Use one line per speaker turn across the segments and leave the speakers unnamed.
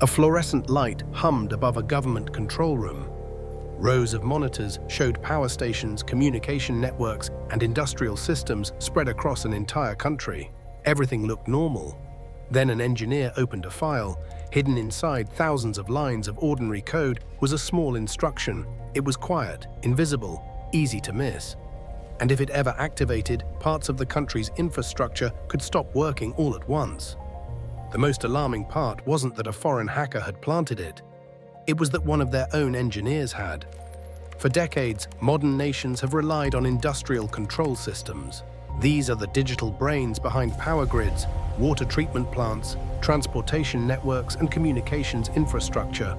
A fluorescent light hummed above a government control room. Rows of monitors showed power stations, communication networks, and industrial systems spread across an entire country. Everything looked normal. Then an engineer opened a file. Hidden inside thousands of lines of ordinary code was a small instruction. It was quiet, invisible, easy to miss. And if it ever activated, parts of the country's infrastructure could stop working all at once. The most alarming part wasn't that a foreign hacker had planted it. It was that one of their own engineers had. For decades, modern nations have relied on industrial control systems. These are the digital brains behind power grids, water treatment plants, transportation networks, and communications infrastructure.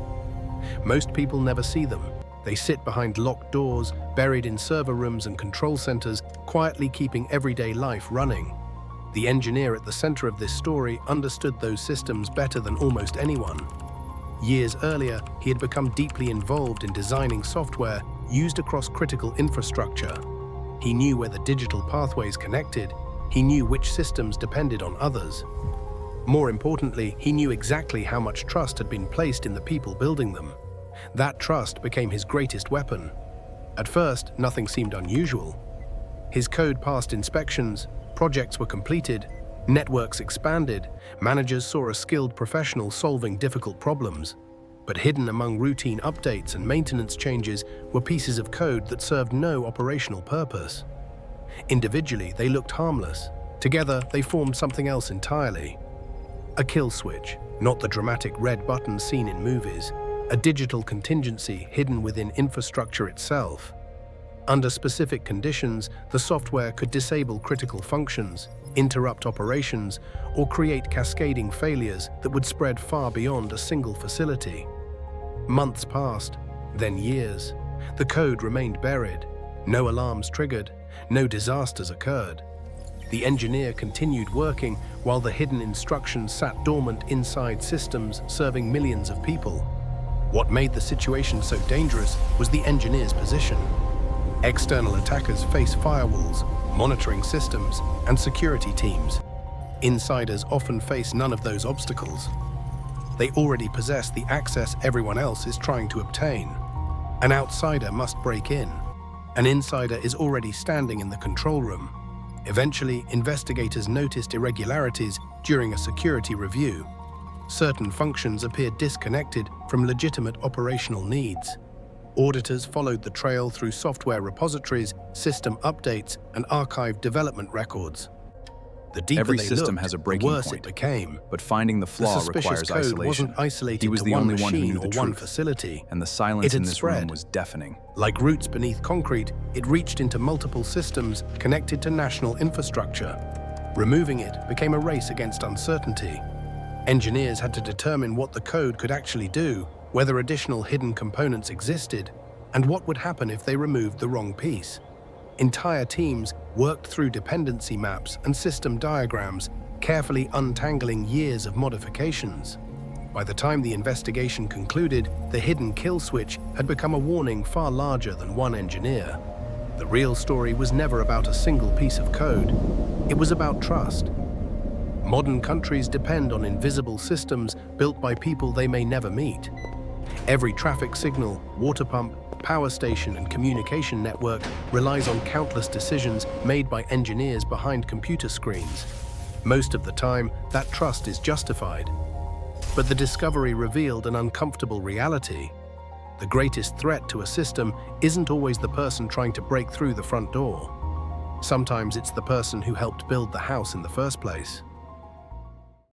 Most people never see them. They sit behind locked doors, buried in server rooms and control centers, quietly keeping everyday life running. The engineer at the center of this story understood those systems better than almost anyone. Years earlier, he had become deeply involved in designing software used across critical infrastructure. He knew where the digital pathways connected. He knew which systems depended on others. More importantly, he knew exactly how much trust had been placed in the people building them. That trust became his greatest weapon. At first, nothing seemed unusual. His code passed inspections, projects were completed, networks expanded, managers saw a skilled professional solving difficult problems. But hidden among routine updates and maintenance changes were pieces of code that served no operational purpose. Individually, they looked harmless. Together, they formed something else entirely. A kill switch, not the dramatic red button seen in movies. A digital contingency hidden within infrastructure itself. Under specific conditions, the software could disable critical functions, interrupt operations, or create cascading failures that would spread far beyond a single facility. Months passed, then years. The code remained buried. No alarms triggered, no disasters occurred. The engineer continued working while the hidden instructions sat dormant inside systems serving millions of people. What made the situation so dangerous was the engineer's position. External attackers face firewalls, monitoring systems, and security teams. Insiders often face none of those obstacles. They already possess the access everyone else is trying to obtain. An outsider must break in. An insider is already standing in the control room. Eventually, investigators noticed irregularities during a security review. Certain functions appeared disconnected from legitimate operational needs. Auditors followed the trail through software repositories, system updates, and archived development records. The deeper
Every
they
system
looked,
has a
the
breaking
worse
point,
it became.
but finding the
The
flaw
suspicious
requires
code
isolation.
wasn't isolated
He was
to
the
one
only one who
machine
knew the
or one
truth,
facility.
and the silence
It
in
had
this room
spread.
was deafening.
Like roots beneath concrete, it reached into multiple systems connected to national infrastructure. Removing it became a race against uncertainty. Engineers had to determine what the code could actually do, whether additional hidden components existed, and what would happen if they removed the wrong piece. Entire teams worked through dependency maps and system diagrams, carefully untangling years of modifications. By the time the investigation concluded, the hidden kill switch had become a warning far larger than one engineer. The real story was never about a single piece of code. It was about trust. Modern countries depend on invisible systems built by people they may never meet. Every traffic signal, water pump, power station, and communication network relies on countless decisions made by engineers behind computer screens. Most of the time, that trust is justified. But the discovery revealed an uncomfortable reality. The greatest threat to a system isn't always the person trying to break through the front door. Sometimes it's the person who helped build the house in the first place.